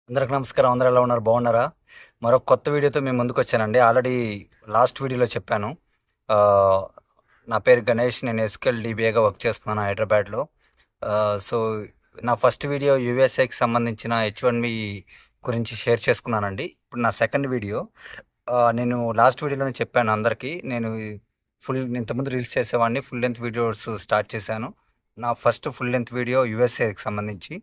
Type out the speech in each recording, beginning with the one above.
అందరికి నమస్కారం. అందరూ ఎలా ఉన్నారు? బాగున్నారా? మరొక కొత్త వీడియోతో మేము ముందుకు వచ్చానండి. ఆల్రెడీ లాస్ట్ వీడియోలో చెప్పాను. ఆహ్, నా పేరు గణేష్. నేను ఎస్‌క్యూఎల్ డీబీఏగా వర్క్ చేస్తున్నాను హైదరాబాద్‌లో. సో, నా ఫస్ట్ వీడియో యూఎస్ఏకి సంబంధించిన హెచ్1బి గురించి షేర్ చేసుకున్నానండి. ఇప్పుడు నా సెకండ్ వీడియో. నేను లాస్ట్ వీడియోలోనే చెప్పాను అందరికీ. నేను ఇంతకుముందు రీల్స్ చేసేవాడిని. ఫుల్ లెంగ్త్ వీడియోస్ స్టార్ట్ చేశాను. నా ఫస్ట్ ఫుల్ లెంగ్త్ వీడియో యూఎస్ఏకి సంబంధించి.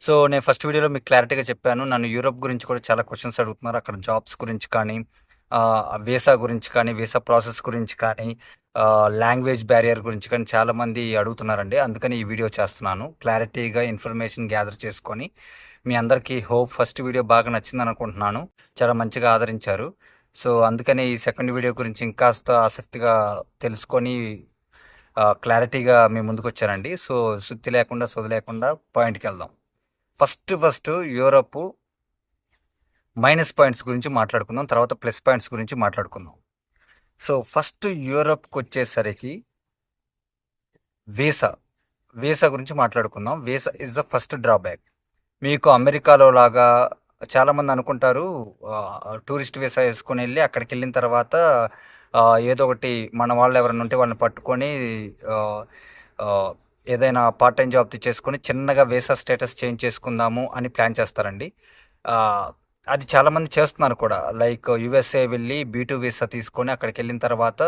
సో, నేను ఫస్ట్ వీడియోలో మీకు క్లారిటీగా చెప్పాను. నన్ను యూరోప్ గురించి కూడా చాలా క్వెషన్స్ అడుగుతున్నారు. అక్కడ జాబ్స్ గురించి కానీ, వీసా గురించి కానీ, వీసా ప్రాసెస్ గురించి కానీ, లాంగ్వేజ్ బ్యారియర్ గురించి కానీ చాలామంది అడుగుతున్నారండి. అందుకని ఈ వీడియో చేస్తున్నాను. క్లారిటీగా ఇన్ఫర్మేషన్ గ్యాదర్ చేసుకొని, మీ అందరికీ ఫస్ట్ వీడియో బాగా నచ్చిందని అనుకుంటున్నాను. చాలా మంచిగా ఆదరించారు. సో, అందుకని ఈ సెకండ్ వీడియో గురించి ఇంకాస్త ఆసక్తిగా తెలుసుకొని క్లారిటీగా మీ ముందుకొచ్చానండి. సో, సుత్తి లేకుండా, సొది లేకుండా పాయింట్‌కెళ్దాం. ఫస్ట్ యూరప్ మైనస్ పాయింట్స్ గురించి మాట్లాడుకుందాం. తర్వాత ప్లస్ పాయింట్స్ గురించి మాట్లాడుకుందాం. సో, ఫస్ట్ యూరప్‌కి వచ్చేసరికి వీసా. వీసా గురించి మాట్లాడుకుందాం. Visa is the first drawback. మీకు అమెరికాలో లాగా చాలామంది అనుకుంటారు, టూరిస్ట్ వీసా వేసుకొని వెళ్ళి అక్కడికి వెళ్ళిన తర్వాత ఏదో ఒకటి మన వాళ్ళు ఎవరైనా ఉంటే వాళ్ళని పట్టుకొని ఆహ్, ఆహ్, ఏదైనా పార్ట్ టైం జాబ్ చేసుకొని చిన్నగా వీసా స్టేటస్ చేంజ్ చేసుకుందాము అని ప్లాన్ చేస్తారండి. ఆహ్, అది చాలామంది చేస్తున్నారు కూడా. లైక్ యూఎస్ఏ వెళ్ళి బీ2 వీసా తీసుకొని అక్కడికి వెళ్ళిన తర్వాత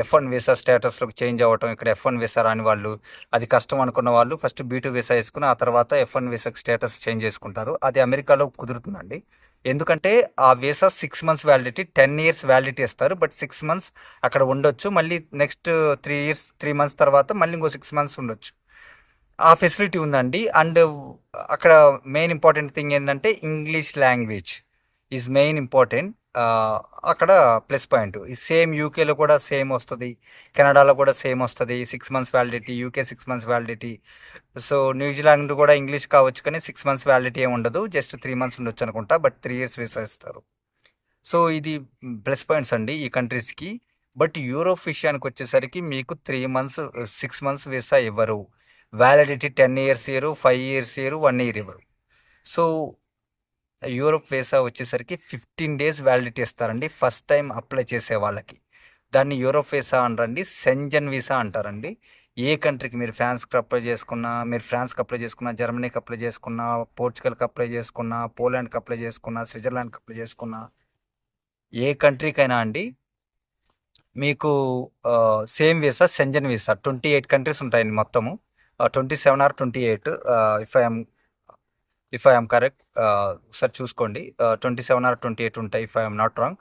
ఎఫ్1 వీసా స్టేటస్లోకి చేంజ్ అవ్వటం. ఇక్కడ ఎఫ్1 వీసా రాని వాళ్ళు, అది కష్టం అనుకున్న వాళ్ళు ఫస్ట్ బీ2 వీసా వేసుకుని ఆ తర్వాత ఎఫ్1 వీసాకి స్టేటస్ చేంజ్ చేసుకుంటారు. అది అమెరికాలో కుదురుతుందండి. ఎందుకంటే ఆ visa 6 months validity, 10 years validity ఇస్తారు. బట్ 6 మంత్స్ అక్కడ ఉండొచ్చు. మళ్ళీ నెక్స్ట్ 3 మంత్స్ తర్వాత మళ్ళీ ఇంకో 6 మంత్స్ ఉండొచ్చు. ఆ ఫెసిలిటీ ఉందండి. అండ్ అక్కడ మెయిన్ ఇంపార్టెంట్ థింగ్ ఏంటంటే English language is main important. అక్కడ ప్లస్ పాయింట్. ఈ సేమ్ యూకేలో కూడా సేమ్ వస్తుంది, కెనడాలో కూడా సేమ్ వస్తుంది. 6 months validity, UK 6 months validity. So, New Zealand కూడా ఇంగ్లీష్ కావచ్చు కానీ 6 మంత్స్ వ్యాలిడిటీ ఏమి ఉండదు. జస్ట్ 3 మంత్స్ ఉండొచ్చు అనుకుంటా. బట్ 3 ఇయర్స్ వీసా ఇస్తారు. సో, ఇది ప్లస్ పాయింట్స్ అండి ఈ కంట్రీస్కి. బట్ యూరోప్ విషయానికి వచ్చేసరికి మీకు 3 మంత్స్, 6 మంత్స్ వీసా ఇవ్వరు. Validity 10 years year, 5 years year, 1 year ఇవ్వరు. సో, యూరోప్ వీసా వచ్చేసరికి 15 డేస్ వ్యాలిడిటీ ఇస్తారండి ఫస్ట్ టైం అప్లై చేసే వాళ్ళకి. దాన్ని యూరోప్ వీసా అనరండి, సెంజన్ వీసా అంటారండి. ఏ కంట్రీకి మీరు ఫ్రాన్స్కి అప్లై చేసుకున్నా, జర్మనీకి అప్లై చేసుకున్నా, పోర్చుగల్కి అప్లై చేసుకున్నా, పోలాండ్కి అప్లై చేసుకున్నా, స్విట్జర్లాండ్కి అప్లై చేసుకున్నా, ఏ కంట్రీకైనా అండి మీకు same visa, Schengen visa. 28 countries ఉంటాయండి మొత్తము. 27 ఆర్ 28, ఇఫ్ ఐఎమ్ కరెక్ట్. ఒకసారి చూసుకోండి. 27 ఆర్ 28 ఉంటాయి ఇఫ్ ఐఎమ్ నాట్ రాంగ్.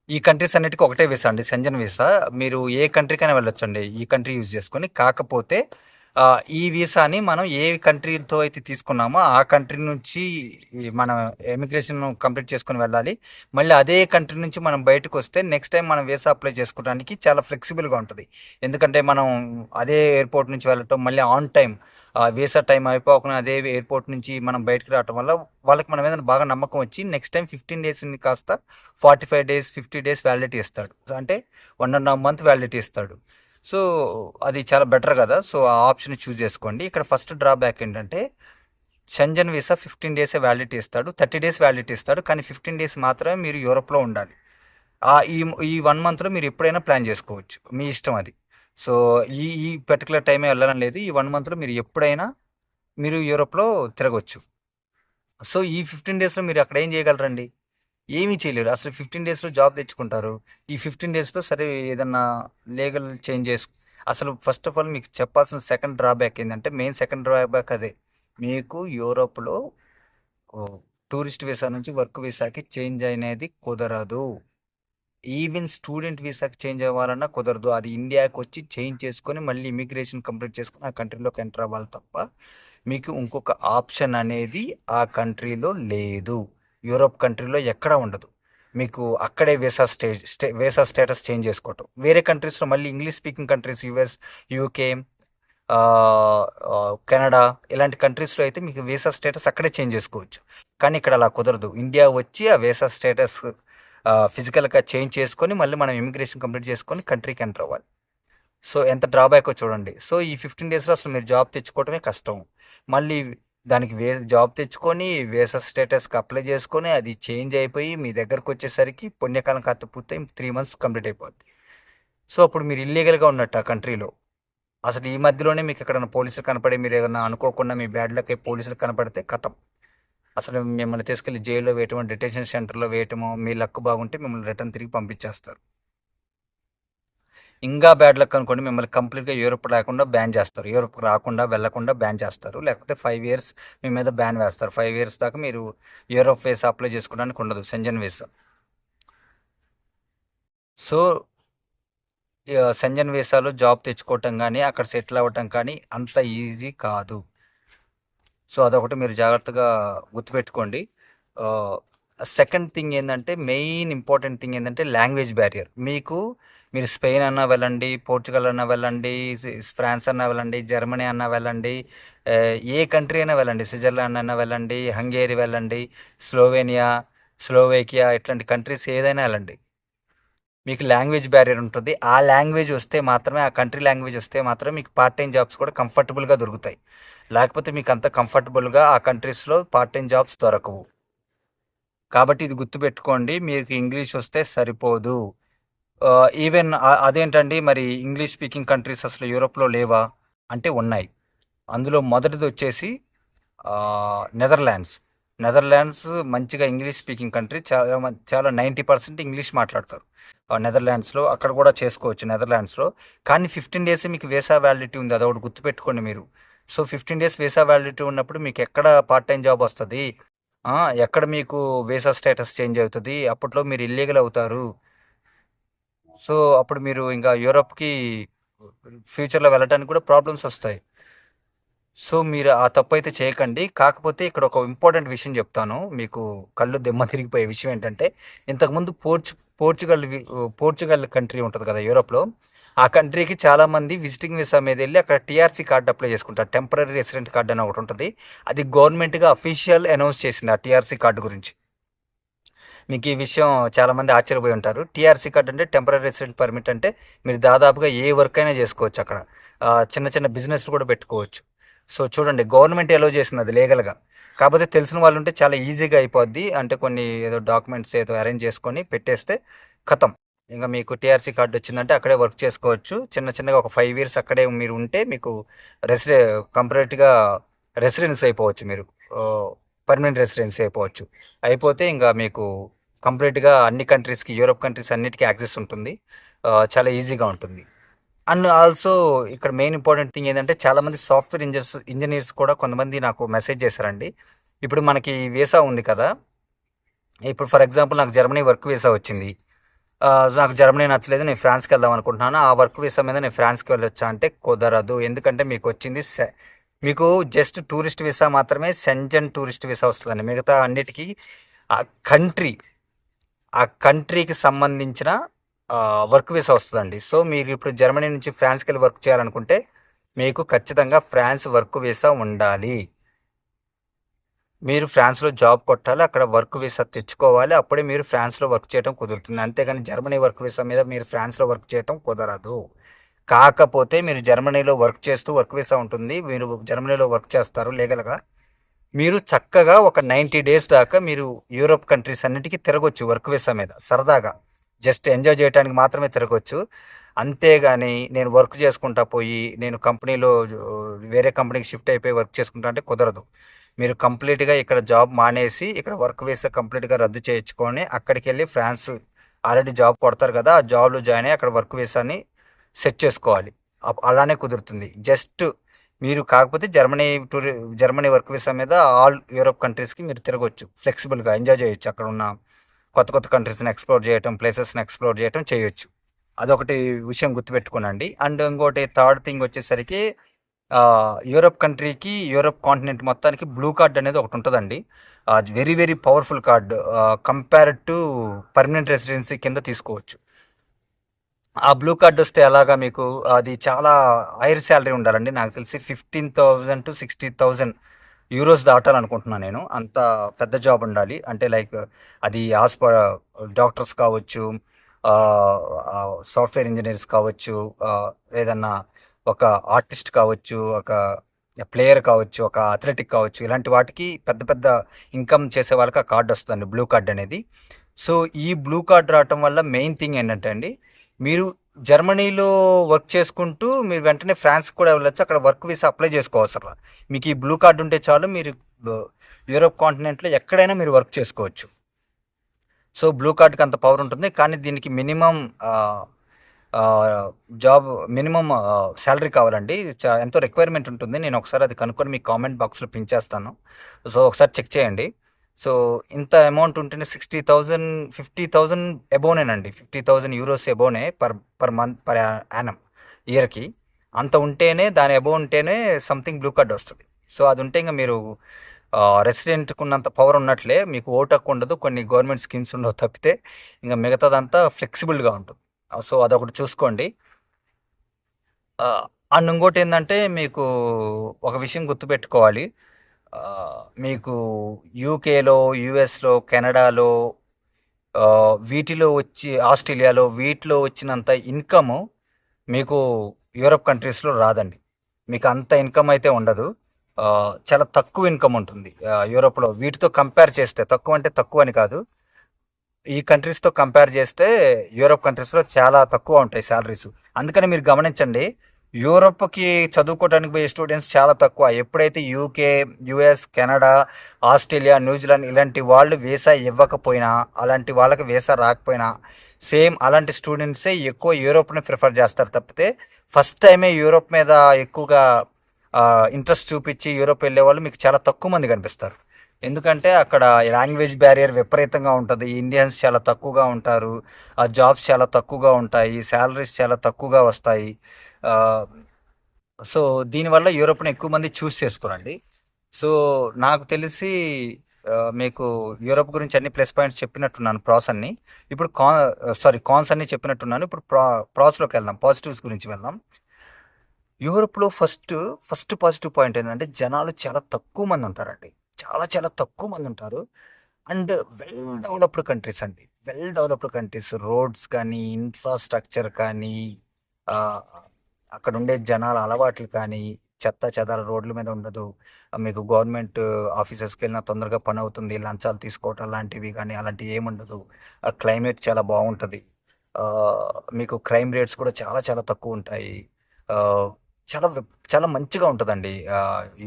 ఈ కంట్రీస్ అన్నిటికీ ఒకటే వీసా అండి, సెంజన్ వీసా. మీరు ఏ కంట్రీకైనా వెళ్ళొచ్చండి ఈ కంట్రీ యూజ్ చేసుకొని. కాకపోతే ఈ వీసాని మనం ఏ కంట్రీతో అయితే తీసుకున్నామో ఆ కంట్రీ నుంచి మనం ఎమిగ్రేషన్ కంప్లీట్ చేసుకొని వెళ్ళాలి. మళ్ళీ అదే కంట్రీ నుంచి మనం బయటకు వస్తే నెక్స్ట్ టైం మనం వీసా అప్లై చేసుకోవడానికి చాలా ఫ్లెక్సిబుల్గా ఉంటుంది. ఎందుకంటే మనం అదే ఎయిర్పోర్ట్ నుంచి వెళ్ళటం, మళ్ళీ ఆన్ టైం వీసా టైం అయిపోకుండా అదే ఎయిర్పోర్ట్ నుంచి మనం బయటకు రావటం వల్ల వాళ్ళకి మన మీద బాగా నమ్మకం వచ్చి నెక్స్ట్ టైం 15 డేస్ని కాస్త 45 డేస్, 50 డేస్ వ్యాలిడిటీ ఇస్తాడు. అంటే 1.5 మంత్ వ్యాలిడిటీ ఇస్తాడు. సో, అది చాలా బెటర్ కదా. సో, ఆ ఆప్షన్ చూస్ చేసుకోండి. ఇక్కడ ఫస్ట్ డ్రాబ్యాక్ ఏంటంటే షెంజన్ వీసా 15 డేసే వ్యాలిడిటీ ఇస్తాడు, 30 డేస్ వ్యాలిడిటీ ఇస్తాడు. కానీ 15 డేస్ మాత్రమే మీరు యూరోప్లో ఉండాలి. ఈ ఈ 1 మంత్లో మీరు ఎప్పుడైనా ప్లాన్ చేసుకోవచ్చు, మీ ఇష్టం అది. సో, ఈ ఈ పర్టికులర్ టైమే వెళ్ళాలని లేదు. ఈ 1 మంత్లో మీరు ఎప్పుడైనా మీరు యూరోప్లో తిరగొచ్చు. సో, ఈ 15 డేస్లో మీరు అక్కడ ఏం చేయగలరండి? ఏమీ చేయలేరు. అసలు 15 డేస్‌లో జాబ్ తెచ్చుకుంటారు. ఈ 15 డేస్‌లో సరే ఏదన్నా లీగల్ చేంజెస్. అసలు ఫస్ట్ ఆఫ్ ఆల్ మీకు చెప్పాల్సిన సెకండ్ డ్రాబ్యాక్ ఏందంటే, మెయిన్ సెకండ్ డ్రాబ్యాక్ అదే. మీకు యూరోప్‌లో టూరిస్ట్ వీసా నుంచి వర్క్ వీసాకి చేంజ్ అనేది కుదరదు. ఈవెన్ స్టూడెంట్ వీసాకి చేంజ్ అవ్వాలన్నా కుదరదు. అది ఇండియాకి వచ్చి చేంజ్ చేసుకొని మళ్ళీ ఇమిగ్రేషన్ కంప్లీట్ చేసుకొని ఆ కంట్రీలోకి ఎంటర్ అవ్వాలి తప్ప మీకు ఇంకొక ఆప్షన్ అనేది ఆ కంట్రీలో లేదు. యూరోప్ కంట్రీలో ఎక్కడా ఉండదు. మీకు అక్కడే వీసా స్టేటస్ చేంజ్ చేసుకోవటం. వేరే కంట్రీస్లో మళ్ళీ English speaking countries, US, UK, Canada ఇలాంటి కంట్రీస్లో అయితే మీకు వీసా స్టేటస్ అక్కడే చేంజ్ చేసుకోవచ్చు. కానీ ఇక్కడ అలా కుదరదు. ఇండియా వచ్చి ఆ వీసా స్టేటస్ ఫిజికల్గా చేంజ్ చేసుకొని మళ్ళీ మనం ఇమిగ్రేషన్ కంప్లీట్ చేసుకొని కంట్రీకి ఎంటర్ అవ్వాలి. సో ఎంత డ్రాబ్యాకో చూడండి. సో ఈ 15 డేస్‌లో అసలు మీరు జాబ్ తెచ్చుకోవటమే కష్టం. మళ్ళీ దానికి జాబ్ తెచ్చుకొని వీసా స్టేటస్‌కి అప్లై చేసుకొని అది చేంజ్ అయిపోయి మీ దగ్గరకొచ్చేసరికి పుణ్యకాలం కాస్త పూర్తయి 3 మంత్స్ కంప్లీట్ అయిపోద్ది. సో అప్పుడు మీరు ఇల్లీగల్‌గా ఉన్నట్టు ఆ కంట్రీలో. అసలు ఈ మధ్యలోనే మీకు ఎక్కడైనా పోలీసులు కనపడి మీరేమన్నా అనుకోకుండా మీ బ్యాడ్ లక్ అయ్యి పోలీసులు కనపడితే ఖతం. అసలు మిమ్మల్ని తీసుకెళ్ళి జైల్‌లో వేయటమో, డిటెన్షన్ సెంటర్‌లో వేయటమో, మీ లక్ బాగుంటే మిమ్మల్ని రిటర్న్ తిరిగి పంపించేస్తారు. ఇంకా బ్యాడ్ లక్ అనుకోండి మిమ్మల్ని కంప్లీట్‌గా యూరప్ లేకుండా బ్యాన్ చేస్తారు. యూరప్ రాకుండా, వెళ్ళకుండా బ్యాన్ చేస్తారు. లేకపోతే 5 ఇయర్స్ మీ మీద బ్యాన్ వేస్తారు. 5 ఇయర్స్ దాకా మీరు యూరప్ వీసా అప్లై చేసుకోవడానికి ఉండదు. Schengen visa. సో, షెంజెన్ వీసాలో జాబ్ తెచ్చుకోవటం గానీ, అక్కడ సెటిల్ అవ్వటం కానీ అంత ఈజీ కాదు. సో, అదొకటి మీరు జాగ్రత్తగా గుర్తుపెట్టుకోండి. ఆహ్, సెకండ్ థింగ్ ఏందంటే, మెయిన్ ఇంపార్టెంట్ థింగ్ ఏందంటే లాంగ్వేజ్ బ్యారియర్. మీరు స్పెయిన్ అన్నా వెళ్ళండి, పోర్చుగల్ అన్నా వెళ్ళండి, ఫ్రాన్స్ అన్నా వెళ్ళండి, జర్మనీ అన్నా వెళ్ళండి, ఏ కంట్రీ అయినా వెళ్ళండి. స్విట్జర్లాండ్ అన్నా వెళ్ళండి, హంగేరి వెళ్ళండి, స్లోవేనియా, స్లోవేకియా ఇట్లాంటి కంట్రీస్ ఏదైనా వెళ్ళండి. మీకు లాంగ్వేజ్ బ్యారియర్ ఉంటుంది. ఆ లాంగ్వేజ్ వస్తే మాత్రమే, ఆ కంట్రీ లాంగ్వేజ్ వస్తే మాత్రమే మీకు పార్ట్ టైమ్ జాబ్స్ కూడా కంఫర్టబుల్‌గా దొరుకుతాయి. లేకపోతే మీకు అంత కంఫర్టబుల్‌గా ఆ కంట్రీస్‌లో పార్ట్ టైమ్ జాబ్స్ దొరకవు. కాబట్టి ఇది గుర్తుపెట్టుకోండి. మీకు ఇంగ్లీష్ వస్తే సరిపోదు. ఈవెన్ అదేంటండి మరి ఇంగ్లీష్ స్పీకింగ్ కంట్రీస్ అసలు యూరోప్‌లో లేవా? అంటే ఉన్నాయి. అందులో మొదటిదొచ్చేసి నెదర్‌లాండ్స్. నెదర్‌లాండ్స్ మంచిగా ఇంగ్లీష్ స్పీకింగ్ కంట్రీ. చాలా 90% ఇంగ్లీష్ మాట్లాడతారు. నెదర్‌లాండ్స్‌లో అక్కడ కూడా చేసుకోవచ్చు నెదర్‌లాండ్స్‌లో. కానీ 15 డేసే మీకు వీసా వ్యాలిడిటీ ఉంది. అదొకటి గుర్తుపెట్టుకోండి మీరు. సో, 15 డేస్ వీసా వ్యాలిడిటీ ఉన్నప్పుడు మీకెక్కడ పార్ట్ టైమ్ జాబ్ వస్తది? ఆ! ఎక్కడ మీకు వీసా స్టేటస్ చేంజ్ అవుతది? అప్పట్లో మీరు ఇల్లీగల్ అవుతారు. సో, అప్పుడు మీరు ఇంకా యూరప్‌కి ఫ్యూచర్‌లో వెళ్ళటానికి కూడా ప్రాబ్లమ్స్ వస్తాయి. సో, మీరు ఆ తప్పైతే చేయకండి. కాకపోతే ఇక్కడ ఒక ఇంపార్టెంట్ విషయం చెప్తాను. మీకు కళ్ళు దిమ్మ తిరిగిపోయే విషయం ఏంటంటే, ఇంతకుముందు పోర్చుగల్ కంట్రీ ఉంటది కదా! యూరోప్‌లో. ఆ కంట్రీకి చాలామంది విజిటింగ్ వీసా మీదెళ్లి అక్కడ టీఆర్‌సీ కార్డ్ అప్లై చేసుకుంటారు. టెంపరరీ రెసిడెంట్ కార్డ్ అని ఒకటుంటది. అది గవర్నమెంట్‌గా అఫీషియల్ అనౌన్స్ చేసింది ఆ టీఆర్‌సీ కార్డ్ గురించి. మీకు ఈ విషయం చాలామంది ఆశ్చర్యపోయి ఉంటారు. టీఆర్‌సీ కార్డ్ అంటే టెంపరరీ రెసిడెంట్ పర్మిట్ అంటే మీరు దాదాపుగా ఏ వర్క్ అయినా చేసుకోవచ్చు అక్కడ. చిన్న చిన్న బిజినెస్‌లు కూడా పెట్టుకోవచ్చు. సో, చూడండి గవర్నమెంట్ ఎలౌ చేసింది అది లీగల్‌గా. కాకపోతే తెలిసిన వాళ్ళుంటే చాలా ఈజీగా అయిపోద్ది. అంటే కొన్ని ఏదో డాక్యుమెంట్స్ ఏదో అరేంజ్ చేసుకొని పెట్టేస్తే ఖతం. ఇంక మీకు టీఆర్‌సీ కార్డ్ వచ్చిందంటే అక్కడే వర్క్ చేసుకోవచ్చు. చిన్న చిన్నగా ఒక 5 ఇయర్స్ అక్కడే మీరు ఉంటే మీకు రెసిడె కంప్లీట్‌గా రెసిడెన్స్ అయిపోవచ్చు మీరు. ఆహ్, పర్మనెంట్ రెసిడెన్సీ అయిపోవచ్చు. అయిపోతే ఇంక మీకు కంప్లీట్‌గా అన్ని కంట్రీస్‌కి, యూరోప్ కంట్రీస్ అన్నిటికి యాక్సెస్ ఉంటుంది. చాలా ఈజీగా ఉంటుంది. అండ్ ఆల్సో ఇక్కడ మెయిన్ ఇంపార్టెంట్ థింగ్ ఏందంటే చాలామంది సాఫ్ట్‌వేర్ ఇంజినీర్స్ కూడా కొంతమంది నాకు మెసేజ్ చేశారండి. ఇప్పుడు మనకి వీసా ఉంది కదా! ఇప్పుడు ఫర్ ఎగ్జాంపుల్ నాకు జర్మనీ వర్క్ వీసా వచ్చింది. నాకు జర్మనీ నచ్చలేదు. నేను ఫ్రాన్స్‌కెళ్దాం అనుకుంటున్నాను. ఆ వర్క్ వీసా మీద నేను ఫ్రాన్స్‌కి వెళ్ళొచ్చా అంటే కుదరదు. ఎందుకంటే మీకొచ్చింది మీకు జస్ట్ టూరిస్ట్ వీసా మాత్రమే షెంజెన్ టూరిస్ట్ వీసా వస్తదండి. మిగతా అన్నిటికి ఆ కంట్రీ ఆ కంట్రీకి సంబంధించిన వర్క్ వీసా వస్తదండి. సో, మీరిప్పుడు జర్మనీ నుంచి ఫ్రాన్స్‌కెళ్ళి వర్క్ చేయాలనుకుంటే, మీకు ఖచ్చితంగా ఫ్రాన్స్ వర్క్ వీసా ఉండాలి. మీరు ఫ్రాన్స్‌లో జాబ్ కొట్టాలి. అక్కడ వర్క్ వీసా తెచ్చుకోవాలి. అప్పుడే మీరు ఫ్రాన్స్‌లో వర్క్ చేయటం కుదురుతుంది. అంతేగాని జర్మనీ వర్క్ వీసా మీద మీరు ఫ్రాన్స్‌లో వర్క్ చేయటం కుదరదు. కాకపోతే మీరు జర్మనీలో వర్క్ చేస్తూ వర్క్ వీసా ఉంటుంది. మీరు జర్మనీలో వర్క్ చేస్తారు లీగల్‌గా. మీరు చక్కగా ఒక 90 డేస్ దాకా మీరు యూరోప్ కంట్రీస్ అన్నిటికి తిరగొచ్చు వర్క్ వీసా మీద సరదాగా. జస్ట్ ఎంజాయ్ చేయటానికి మాత్రమే తిరగొచ్చు. అంతేగాని నేను వర్క్ చేసుకుంటా పోయి, నేను కంపెనీలో వేరే కంపెనీకి షిఫ్ట్ అయిపోయి వర్క్ చేసుకుంటా అంటే కుదరదు. మీరు కంప్లీట్‌గా ఇక్కడ జాబ్ మానేసి, ఇక్కడ వర్క్ వీసా కంప్లీట్‌గా రద్దు చేయించుకొని, అక్కడికెళ్ళి ఫ్రాన్స్ ఆల్రెడీ జాబ్ కొడతారు కదా! ఆ జాబ్‌లో జాయిన్ అయ్యి అక్కడ వర్క్ వీసాని సెట్ చేసుకోవాలి. అలానే కుదురుతుంది. జస్ట్ మీరు కాకపోతే జర్మనీ వర్క్ వీసా మీద ఆల్ యూరోప్ కంట్రీస్‌కి మీరు తిరగొచ్చు. ఫ్లెక్సిబుల్‌గా ఎంజాయ్ చేయొచ్చు. అక్కడున్న కొత్త కొత్త కంట్రీస్‌ని ఎక్స్‌ప్లోర్ చేయటం, ప్లేసెస్‌ని ఎక్స్‌ప్లోర్ చేయటం చేయొచ్చు. అదొకటి విషయం గుర్తుపెట్టుకోనండి. అండ్ ఇంకోటి థర్డ్ థింగ్ వచ్చేసరికి యూరోప్ కంట్రీకి, యూరోప్ కాంటినెంట్ మొత్తానికి బ్లూ కార్డ్ అనేది ఒకటుంటదండి. అది very very powerful card. Compared to permanent residency కింద తీసుకోవచ్చు. ఆ బ్లూ కార్డ్ వస్తే ఎలాగా మీకు అది చాలా హైర్ సాలరీ ఉండాలండి. నాకు తెలిసి 15,000-60,000 యూరోస్ దాటాలనుకుంటున్నా నేను. అంత పెద్ద జాబ్ ఉండాలి. అంటే లైక్ అది డాక్టర్స్ కావచ్చు, సాఫ్ట్వేర్ ఇంజనీర్స్ కావచ్చు, ఏదన్నా ఒక ఆర్టిస్ట్ కావచ్చు, ఒక ప్లేయర్ కావచ్చు, ఒక అథ్లెటిక్ కావచ్చు, ఇలాంటి వాటికి పెద్ద పెద్ద ఇన్కమ్ చేసే వాళ్ళకి ఆ కార్డ్ వస్తుందండి, బ్లూ కార్డ్ అనేది. సో ఈ బ్లూ కార్డ్ రావటం వల్ల మెయిన్ థింగ్ ఏంటంటే అండి, మీరు జర్మనీలో వర్క్ చేసుకుంటూ మీరు వెంటనే ఫ్రాన్స్కి కూడా వెళ్ళొచ్చు. అక్కడ వర్క్ వీసా అప్లై చేసుకోవసరం. మీకు ఈ బ్లూ కార్డ్ ఉంటే చాలు, మీరు యూరోప్ కాంటినెంట్లో ఎక్కడైనా మీరు వర్క్ చేసుకోవచ్చు. సో బ్లూ కార్డ్కి అంత పవర్ ఉంటుంది, కానీ దీనికి మినిమం జాబ్ మినిమం శాలరీ కావాలండి. ఎంతో రిక్వైర్మెంట్ ఉంటుంది. నేను ఒకసారి అది కనుక్కొని మీకు కామెంట్ బాక్స్లో పిన్ చేస్తాను. సో ఒకసారి చెక్ చేయండి. సో ఇంత అమౌంట్ ఉంటేనే 60,000 50,000 ఎబోనేనండి, 50,000 యూరోస్ ఎబోనే పర్ మంత్ పర్ యానం ఇయర్కి. అంత ఉంటేనే, దాని ఎబో ఉంటేనే సంథింగ్ బ్లూ కార్డ్ వస్తుంది. సో అది ఉంటే ఇంకా మీరు రెసిడెంట్కి ఉన్నంత పవర్ ఉన్నట్లే, మీకు ఓటు హక్కు ఉండదు, కొన్ని గవర్నమెంట్ స్కీమ్స్ ఉండవు తప్పితే, ఇంకా మిగతాదంతా ఫ్లెక్సిబుల్గా ఉంటుంది. సో అదొకటి చూసుకోండి. అండ్ ఇంకోటి ఏంటంటే, మీకు ఒక విషయం గుర్తుపెట్టుకోవాలి. మీకు యూకేలో, యుఎస్లో, కెనడాలో, వీటిలో వచ్చి ఆస్ట్రేలియాలో వీటిలో వచ్చినంత ఇన్కమ్ మీకు యూరప్ కంట్రీస్లో రాదండి. మీకు అంత ఇన్కమ్ అయితే ఉండదు. చాలా తక్కువ ఇన్కమ్ ఉంటుంది యూరోప్లో. వీటితో కంపేర్ చేస్తే, తక్కువ అంటే తక్కువ అని కాదు, ఈ కంట్రీస్తో కంపేర్ చేస్తే యూరోప్ కంట్రీస్లో చాలా తక్కువ ఉంటాయి శాలరీస్. అందుకని మీరు గమనించండి, యూరోప్కి చదువుకోవడానికి పోయే స్టూడెంట్స్ చాలా తక్కువ. ఎప్పుడైతే UK, US, Canada, Australia, New Zealand ఇలాంటి వాళ్ళు వీసా ఇవ్వకపోయినా, అలాంటి వాళ్ళకి వీసా రాకపోయినా, సేమ్ అలాంటి స్టూడెంట్సే ఎక్కువ యూరోప్ని ప్రిఫర్ చేస్తారు తప్పితే, ఫస్ట్ టైమే యూరోప్ మీద ఎక్కువగా ఇంట్రెస్ట్ చూపించి యూరోప్ వెళ్ళే వాళ్ళు మీకు చాలా తక్కువ మంది కనిపిస్తారు. ఎందుకంటే అక్కడ లాంగ్వేజ్ బ్యారియర్ విపరీతంగా ఉంటుంది, ఇండియన్స్ చాలా తక్కువగా ఉంటారు, ఆ జాబ్స్ చాలా తక్కువగా ఉంటాయి, శాలరీస్ చాలా తక్కువగా వస్తాయి. సో దీనివల్ల యూరోప్ని ఎక్కువ మంది చూస్ చేసుకోరండి. సో నాకు తెలిసి మీకు యూరోప్ గురించి అన్ని ప్లస్ పాయింట్స్ చెప్పినట్టున్నాను, ప్రాస్ అన్ని. ఇప్పుడు కాన్స్ అన్ని చెప్పినట్టున్నాను. ఇప్పుడు ప్రాస్లోకి వెళ్దాం, పాజిటివ్స్ గురించి వెళ్దాం. యూరోప్లో ఫస్ట్ ఫస్ట్ పాజిటివ్ పాయింట్ ఏంటంటే, జనాలు చాలా తక్కువ మంది ఉంటారండి. చాలా చాలా తక్కువ మంది ఉంటారు. అండ్ వెల్ డెవలప్డ్ కంట్రీస్ అండి, వెల్ డెవలప్డ్ కంట్రీస్. రోడ్స్ కానీ, ఇన్ఫ్రాస్ట్రక్చర్ కానీ, ఆ, అక్కడ ఉండే జనాల అలవాట్లు కానీ, చెత్త చెదార రోడ్ల మీద ఉండదు. మీకు గవర్నమెంట్ ఆఫీసెస్కి వెళ్ళినా తొందరగా పని అవుతుంది, లంచాలు తీసుకోవటం లాంటివి కానీ అలాంటివి ఏముండదు. క్లైమేట్ చాలా బాగుంటుంది. ఆ, మీకు క్రైమ్ రేట్స్ కూడా చాలా చాలా తక్కువ ఉంటాయి. ఆ, చాలా చాలా మంచిగా ఉంటుందండి.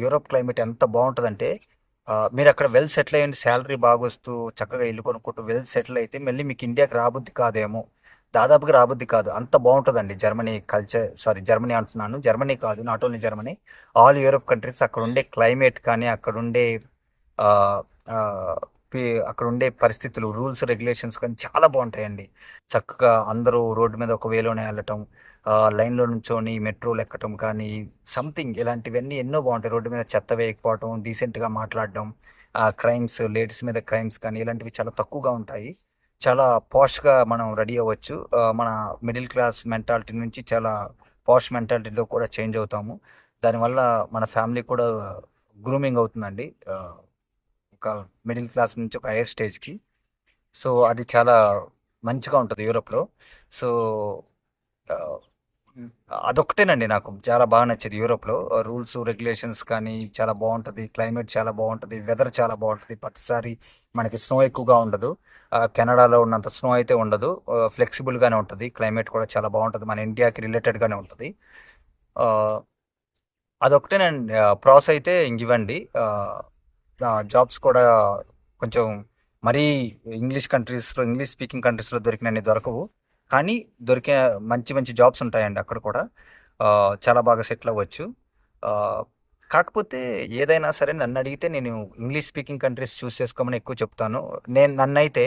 యూరోప్ క్లైమేట్ ఎంత బాగుంటుందంటే, మీరు అక్కడ వెల్ సెటిల్ అయ్యండి, శాలరీ బాగా వస్తూ చక్కగా ఇల్లు కొనుక్కుంటూ వెల్ సెటిల్ అయితే మళ్ళీ మీకు ఇండియాకి రాబుద్ది కాదేమో, దాదాపుగా రాబుద్ది కాదు, అంత బాగుంటుందండి జర్మనీ కల్చర్. సారీ, జర్మనీ అంటున్నాను, జర్మనీ కాదు, not only Germany, all Europe countries. అక్కడ ఉండే క్లైమేట్ కానీ, అక్కడ ఉండే ఆ, ఆ, అక్కడ ఉండే పరిస్థితులు, రూల్స్ రెగ్యులేషన్స్ కానీ చాలా బాగుంటాయండి. చక్కగా అందరూ రోడ్డు మీద ఒక వేలోనే వెళ్ళటం, లైన్లో నుంచొని మెట్రోలు ఎక్కటం కానీ, సంథింగ్ ఇలాంటివన్నీ ఎన్నో బాగుంటాయి. రోడ్డు మీద చెత్త వేయకపోవటం, డీసెంట్గా మాట్లాడడం, క్రైమ్స్, లేడీస్ మీద క్రైమ్స్ కానీ ఇలాంటివి చాలా తక్కువగా ఉంటాయి. చాలా పాష్గా మనం రెడీ అవ్వచ్చు. మన మిడిల్ క్లాస్ మెంటాలిటీ నుంచి చాలా పాష్ మెంటాలిటీలో కూడా చేంజ్ అవుతాము. దానివల్ల మన ఫ్యామిలీ కూడా గ్రూమింగ్ అవుతుందండి, ఒక మిడిల్ క్లాస్ నుంచి ఒక హైయర్ స్టేజ్కి. సో అది చాలా మంచిగా ఉంటుంది యూరోప్లో. సో ఆ, అదొకటేనండి నాకు చాలా బాగా నచ్చేది యూరోప్లో. రూల్స్ రెగ్యులేషన్స్ కానీ చాలా బాగుంటుంది, క్లైమేట్ చాలా బాగుంటుంది, వెదర్ చాలా బాగుంటుంది. ప్రతిసారి మనకి స్నో ఎక్కువగా ఉండదు. కెనడాలో ఉన్నంత స్నో అయితే ఉండదు. ఫ్లెక్సిబుల్గానే ఉంటుంది, క్లైమేట్ కూడా చాలా బాగుంటుంది, మన ఇండియాకి రిలేటెడ్గానే ఉంటుంది. ఆ, అదొకటేనండి. ప్రాస్ అయితే ఇంక ఇవ్వండి. జాబ్స్ కూడా కొంచెం మరీ ఇంగ్లీష్ స్పీకింగ్ కంట్రీస్లో దొరికినన్ని దొరకవు, కానీ దొరికే మంచి మంచి జాబ్స్ ఉంటాయండి అక్కడ కూడా. చాలా బాగా సెటిల్ అవ్వచ్చు. ఆ, కాకపోతే ఏదైనా సరే నన్ను అడిగితే నేను ఇంగ్లీష్ స్పీకింగ్ కంట్రీస్ చూస్ చేసుకోమని ఎక్కువ చెప్తాను. నన్నైతే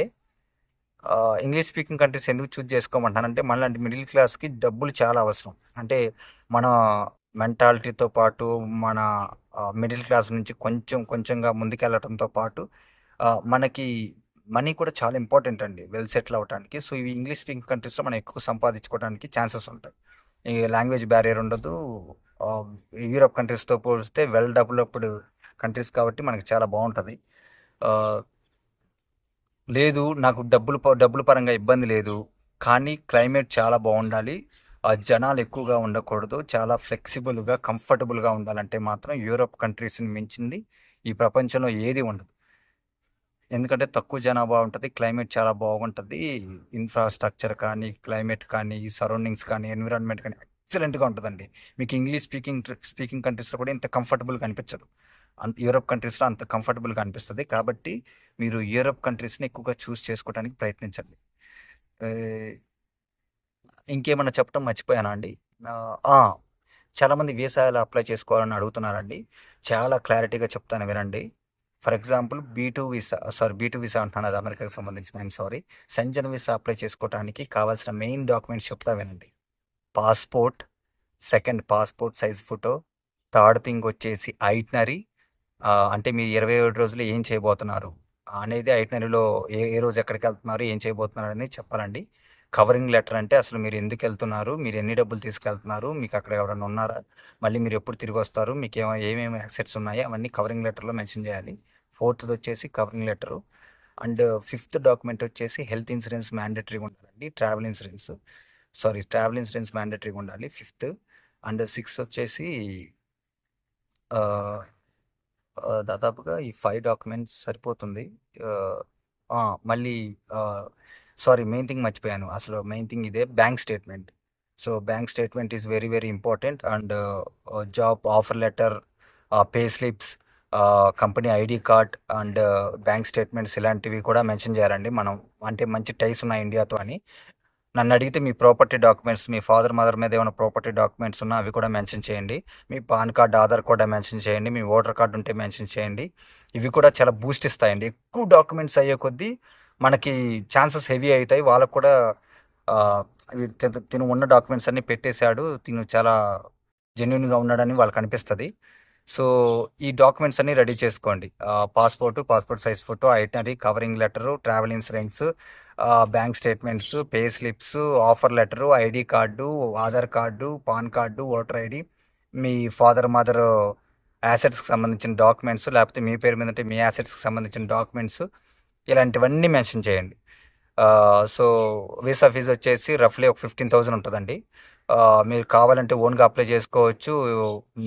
ఇంగ్లీష్ స్పీకింగ్ కంట్రీస్ ఎందుకు చూస్ చేసుకోమంటానంటే, మనలాంటి మిడిల్ క్లాస్కి డబ్బులు చాలా అవసరం. అంటే మన మెంటాలిటీతో పాటు, మన మిడిల్ క్లాస్ నుంచి కొంచెం కొంచెంగా ముందుకెళ్ళటంతో పాటు, మనకి మనీ కూడా చాలా ఇంపార్టెంట్ అండి వెల్ సెటిల్ అవ్వడానికి. సో ఇవి ఇంగ్లీష్ స్పీకింగ్ కంట్రీస్లో మనం ఎక్కువ సంపాదించుకోవడానికి ఛాన్సెస్ ఉంటాయి. ఈ లాంగ్వేజ్ బ్యారియర్ ఉండదు. ఆ, యూరోప్ కంట్రీస్తో పోలిస్తే వెల్ డెవలప్డ్ కంట్రీస్ కాబట్టి మనకి చాలా బాగుంటుంది. లేదు నాకు డబ్బుల పరంగా ఇబ్బంది లేదు, కానీ క్లైమేట్ చాలా బాగుండాలి. జనాలు ఎక్కువగా ఉండకూడదు. చాలా ఫ్లెక్సిబుల్‌గా, కంఫర్టబుల్‌గా ఉండాలంటే మాత్రం యూరోప్ కంట్రీస్‌ని మించింది ఈ ప్రపంచంలో ఏది ఉండదు. ఎందుకంటే తక్కువ జనాభా ఉంటది. క్లైమేట్ చాలా బాగుంటది. ఇన్‌ఫ్రాస్ట్రక్చర్ కానీ, క్లైమేట్ కానీ, ఈ సరౌండింగ్స్ కానీ, ఎన్విరాన్మెంట్ కానీ ఎక్సలెంట్‌గా ఉంటదండి. మీకు ఇంగ్లీష్ స్పీకింగ్ కంట్రీస్‌లో కూడా ఇంత కంఫర్టబుల్‌గా అనిపించదు. యూరోప్ కంట్రీస్‌లో అంత కంఫర్టబుల్‌గా అనిపిస్తది. కాబట్టి మీరు యూరోప్ కంట్రీస్‌ని ఎక్కువగా చేసుకోవడానికి ప్రయత్నించండి. ఆహ్, ఇంకేమన్నా చెప్పడం మర్చిపోయానా అండి? ఆ! చాలామంది వీసాలు అప్లై చేసుకోవాలని అడుగుతున్నారండి. చాలా క్లారిటీగా చెప్తాను వినండి. ఫర్ ఎగ్జాంపుల్ బీ2 వీసా అంటున్నాను, అది అమెరికాకి సంబంధించింది. సారీ. సెంజన్ వీసా అప్లై చేసుకోవటానికి కావాల్సిన మెయిన్ డాక్యుమెంట్స్ చెప్తా వినండి. Passport, second passport size photo, third thing వచ్చేసి ఐటినరీ. అంటే మీరు 27 రోజులు ఏం చేయబోతున్నారు అనేది ఐటినరీలో ఏ ఏ రోజు ఎక్కడికెళ్తున్నారు, ఏం చేయబోతున్నారు అనేది చెప్పాలండి. కవరింగ్ లెటర్ అంటే అసలు మీరు ఎందుకెళ్తున్నారు, మీరు ఎన్ని డబ్బులు తీసుకెళ్తున్నారు, మీకు అక్కడ ఎవరైనా ఉన్నారా, మళ్ళీ మీరు ఎప్పుడు తిరిగొస్తారు, ఏమేమి అసెట్స్ ఉన్నాయి అవన్నీ కవరింగ్ లెటర్‌లో మెన్షన్ చేయాలి. ఫోర్త్‌ది వచ్చేసి covering letter. And fifth document వచ్చేసి హెల్త్ ఇన్సూరెన్స్ మ్యాండేటరీగా ఉండాలండి. ట్రావెల్ ఇన్సూరెన్స్ మ్యాండేటరీగా ఉండాలి ఫిఫ్త్. అండ్ సిక్స్త్ వచ్చేసి ఆహ్ దాదాపుగా ఈ 5 డాక్యుమెంట్స్ సరిపోతుంది. ఆహ్, ఆ! మళ్ళీ ఆహ్, మెయిన్ థింగ్ మర్చిపోయాను. అసలు మెయిన్ థింగ్ ఇదే bank statement. So, bank statement is very, very important. And job offer letter, pay slips, company ID card and bank statements ఇలాంటివి కూడా మెన్షన్ చేయాలండి మనం. అంటే మంచి టైస్ ఉన్నాయి ఇండియాతో అని. నన్నడిగితే మీ ప్రాపర్టీ డాక్యుమెంట్స్, మీ ఫాదర్, మదర్ మీద ఏమైనా ప్రాపర్టీ డాక్యుమెంట్స్ ఉన్నా అవి కూడా మెన్షన్ చేయండి. మీ పాన్ కార్డ్, ఆధార్ కూడా మెన్షన్ చేయండి. మీ ఓటర్ కార్డ్ ఉంటే మెన్షన్ చేయండి. ఇవి కూడా చాలా బూస్ట్ ఇస్తాయండి. ఎక్కువ డాక్యుమెంట్స్ అయ్యే కొద్దీ మనకి ఛాన్సెస్ హెవీ అయితాయి. వాళ్ళకి కూడా ఆహ్, తిను ఉన్న డాక్యుమెంట్స్ అన్నీ పెట్టేసాడు, తిను చాలా జెన్యూన్‌గా ఉన్నాడని వాళ్ళకనిపిస్తది. సో, ఈ డాక్యుమెంట్స్ అన్నీ రెడీ చేసుకోండి. Passport size photo, itinerary, covering letter, travel insurance, bank statements, pay slips, offer letter, ID card, Aadhaar card, PAN card, voter ID, మీ ఫాదర్, మదర్ యాసెట్స్‌కి సంబంధించిన డాక్యుమెంట్స్, లేకపోతే మీ పేరు మీద ఉంటే మీ యాసెట్స్‌కి సంబంధించిన డాక్యుమెంట్స్, ఇలాంటివన్నీ మెన్షన్ చేయండి. సో, వీసా ఫీజ్ వచ్చేసి రఫ్‌లీ ఒక 15,000 ఉంటదండి. మీరు కావాలంటే ఓన్‌గా అప్లై చేసుకోవచ్చు.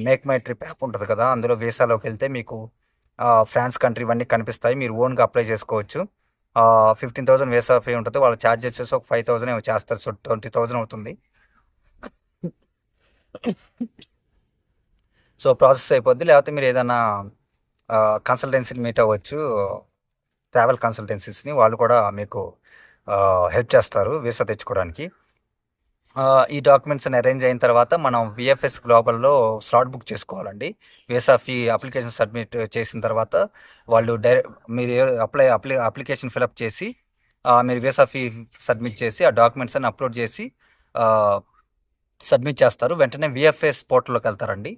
మేక్ మై ట్రిప్ యాప్ ఉంటది కదా! అందులో వీసాలోకెళ్తే మీకు ఫ్రాన్స్ కంట్రీ ఇవన్నీ కనిపిస్తాయి. మీరు ఓన్‌గా అప్లై చేసుకోవచ్చు. 15,000 వీసా ఫీ ఉంటది. వాళ్ళు చార్జ్ వచ్చేసి ఒక 5,000 ఏమో చేస్తారు. సో, 20,000 అవుతుంది. సో, ప్రాసెస్ అయిపోద్ది. లేకపోతే మీరు ఏదన్నా కన్సల్టెన్సీని మీట్ అవ్వచ్చు. ట్రావెల్ కన్సల్టెన్సీస్‌ని, వాళ్ళు కూడా మీకు హెల్ప్ చేస్తారు వీసా తెచ్చుకోవడానికి. ఈ డాక్యుమెంట్స్ అన్ని అరేంజ్ అయిన తర్వాత మనం విఎఫ్ఎస్ గ్లోబల్‌లో స్లాట్ బుక్ చేసుకోవాలండి. వీసా ఫీ అప్లికేషన్ సబ్మిట్ చేసిన తర్వాత వాళ్ళు మీరు అప్లికేషన్ ఫిలప్ చేసి మీరు వీసా ఫీ సబ్మిట్ చేసి ఆ డాక్యుమెంట్స్ అన్ని అప్లోడ్ చేసి ఆహ్, సబ్మిట్ చేస్తారు. వెంటనే విఎఫ్ఎస్ పోర్టల్‌లోకి వెళ్తారండి.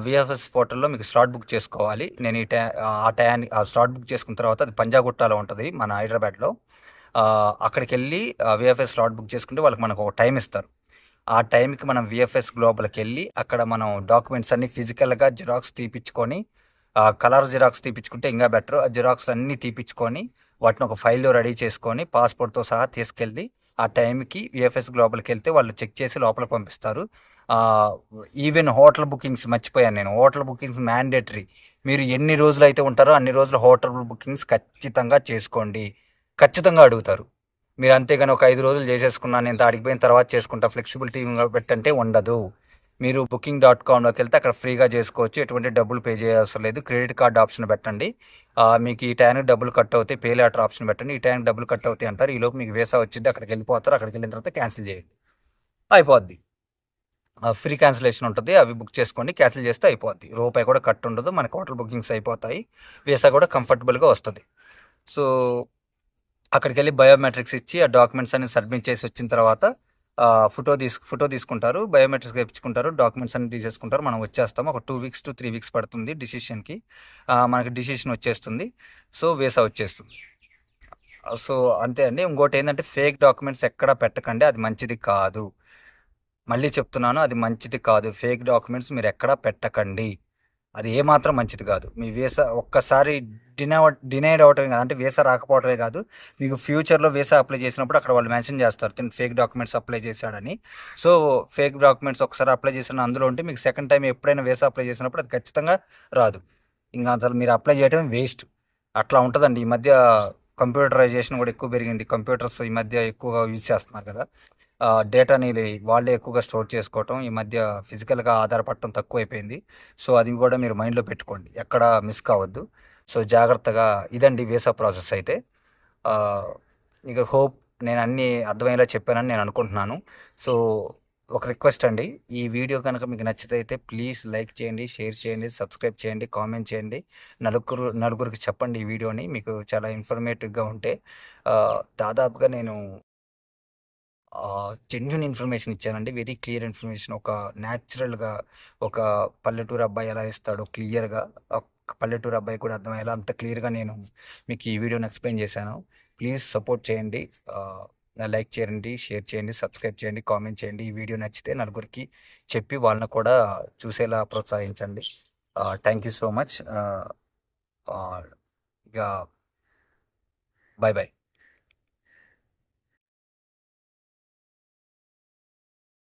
విఎఫ్ఎస్ పోర్టల్‌లో మీకు స్లాట్ బుక్ చేసుకోవాలి. నేను ఆ టయానికి ఆ స్లాట్ బుక్ చేసుకున్న తర్వాత అది పంజాగుట్టలో ఉంటది మన హైదరాబాద్‌లో. అక్కడికెళ్ళి విఎఫ్ఎస్ స్లాట్ బుక్ చేసుకుంటే మనకు ఒక టైమ్ ఇస్తారు. ఆ టైంకి మనం విఎఫ్ఎస్ గ్లోబల్‌కెళ్ళి అక్కడ మనం డాక్యుమెంట్స్ అన్నీ ఫిజికల్‌గా జిరాక్స్ తీపిచ్చుకొని, కలర్ జిరాక్స్ తీపిచ్చుకుంటే ఇంకా బెటర్. ఆ జిరాక్స్‌లన్నీ తీపిచ్చుకొని వాటిని ఒక ఫైల్‌లో రెడీ చేసుకొని పాస్‌పోర్ట్‌తో సహా తీసుకెళ్ళి ఆ టైంకి విఎఫ్ఎస్ గ్లోబల్‌కెళ్తే వాళ్ళు చెక్ చేసి లోపలికి పంపిస్తారు. ఆహ్, ఈవెన్ హోటల్ బుకింగ్స్ మర్చిపోయాను నేను. Hotel bookings mandatory. మీరు ఎన్ని రోజులైతే ఉంటారో అన్ని రోజులు హోటల్ బుకింగ్స్ ఖచ్చితంగా చేసుకోండి. ఖచ్చితంగా అడుగుతారు. మీరు అంతేగాని ఒక 5 రోజులు చేసేసుకున్నాను, నేను ఆడికి పోయిన తర్వాత చేసుకుంటా, ఫ్లెక్సిబిలిటీ పెట్టంటే ఉండదు. మీరు బుకింగ్ డాట్ కామ్‌లోకి వెళ్తే అక్కడ ఫ్రీగా చేసుకోవచ్చు. ఎటువంటి డబ్బులు పే చేయవసరం లేదు. క్రెడిట్ కార్డ్ ఆప్షన్ పెట్టండి. మీకు ఈ టైంకి డబ్బులు కట్ అవుతాయి. పే లేటర్ ఆప్షన్ పెట్టండి. ఈ టైంకి డబ్బులు కట్ అవుతాయి అంటారు. ఈలోపు మీకు వీసా వచ్చిద్ది. అక్కడికెళ్ళిపోతారు. అక్కడికెళ్ళిన తర్వాత క్యాన్సిల్ చేయండి. అయిపోద్ది. ఫ్రీ క్యాన్సిలేషన్ ఉంటది. అవి బుక్ చేసుకోండి. క్యాన్సిల్ చేస్తే అయిపోద్ది. రూపాయి కూడా కట్ ఉండదు. మనకి హోటల్ బుకింగ్స్ అయిపోతాయి. వీసా కూడా కంఫర్టబుల్‌గా వస్తది. సో, అక్కడికెళ్ళి బయోమెట్రిక్స్ ఇచ్చి ఆ డాక్యుమెంట్స్ అన్ని సబ్మిట్ చేసి వచ్చిన తర్వాత ఫోటో తీసుకుంటారు. బయోమెట్రిక్స్ ఏపించుకుంటారు. డాక్యుమెంట్స్ అన్ని తీసేసుకుంటారు. మనం వచ్చేస్తాం. ఒక 2 వీక్స్ టు 3 వీక్స్ పడుతుంది డిసిషన్‌కి. మనకి డిసిషన్ వచ్చేస్తుంది. సో, వీసా వచ్చేస్తుంది. సో, అంతే అండి. ఇంకోటేందంటే ఫేక్ డాక్యుమెంట్స్ ఎక్కడ పెట్టకండి. అది మంచిది కాదు. మళ్ళీ చెప్తున్నాను, అది మంచిది కాదు. ఫేక్ డాక్యుమెంట్స్ మీరెక్కడా పెట్టకండి. అది ఏమాత్రం మంచిది కాదు. మీ వీసా ఒక్కసారి డినైడ్ అవ్వటమే కాదు, అంటే వీసా రాకపోవటమే కాదు, మీకు ఫ్యూచర్‌లో వీసా అప్లై చేసినప్పుడు అక్కడ వాళ్ళు మెన్షన్ చేస్తారు. తిను ఫేక్ డాక్యుమెంట్స్ అప్లై చేశాడని. సో, ఫేక్ డాక్యుమెంట్స్ ఒకసారి అప్లై చేసిన అందులో ఉంటే మీకు సెకండ్ టైమ్ ఎప్పుడైనా వీసా అప్లై చేసినప్పుడు అది ఖచ్చితంగా రాదు. ఇంక అసలు మీరు అప్లై చేయటమే వేస్ట్. అట్లా ఉంటదండి. ఈ మధ్య కంప్యూటరైజేషన్ కూడా ఎక్కువ పెరిగింది. కంప్యూటర్స్ ఈ మధ్య ఎక్కువగా యూజ్ చేస్తున్నారు కదా! డేటాని వాళ్ళే ఎక్కువగా స్టోర్ చేసుకోవటం, ఈ మధ్య ఫిజికల్‌గా ఆధారపడటం తక్కువైపోయింది. సో, అది కూడా మీరు మైండ్‌లో పెట్టుకోండి. ఎక్కడ మిస్ కావద్దు. సో, జాగ్రత్తగా ఇదండి వీసా ప్రాసెస్ అయితే. ఆహ్, ఇక హోప్ నేను అన్నీ అర్థమయ్యేలా చెప్పానని నేను అనుకుంటున్నాను. సో, ఒక రిక్వెస్ట్ అండి. ఈ వీడియో గనక మీకు నచ్చితే ప్లీజ్ లైక్ చేయండి, షేర్ చేయండి, సబ్స్క్రైబ్ చేయండి, కామెంట్ చేయండి. నలుగురికి చెప్పండి ఈ వీడియోని. మీకు చాలా ఇన్ఫర్మేటివ్‌గా ఉంటే. దాదాపుగా నేను జెన్యూన్ ఇన్ఫర్మేషన్ ఇచ్చానండి. Very clear information. ఒక న్యాచురల్‌గా ఒక పల్లెటూరు అబ్బాయి ఎలా ఇస్తాడో క్లియర్‌గా, ఒక పల్లెటూరు అబ్బాయి కూడా అర్థమయ్యేలా అంత క్లియర్‌గా నేను మీకు ఈ వీడియోని ఎక్స్‌ప్లెయిన్ చేశాను. ప్లీజ్ సపోర్ట్ చేయండి. ఆహ్, లైక్ చేయండి, షేర్ చేయండి, సబ్స్క్రైబ్ చేయండి, కామెంట్ చేయండి. ఈ వీడియో నచ్చితే నలుగురికి చెప్పి వాళ్ళని కూడా చూసేలా ప్రోత్సహించండి. Thank you so much. ఆహ్, ఇక బై బై.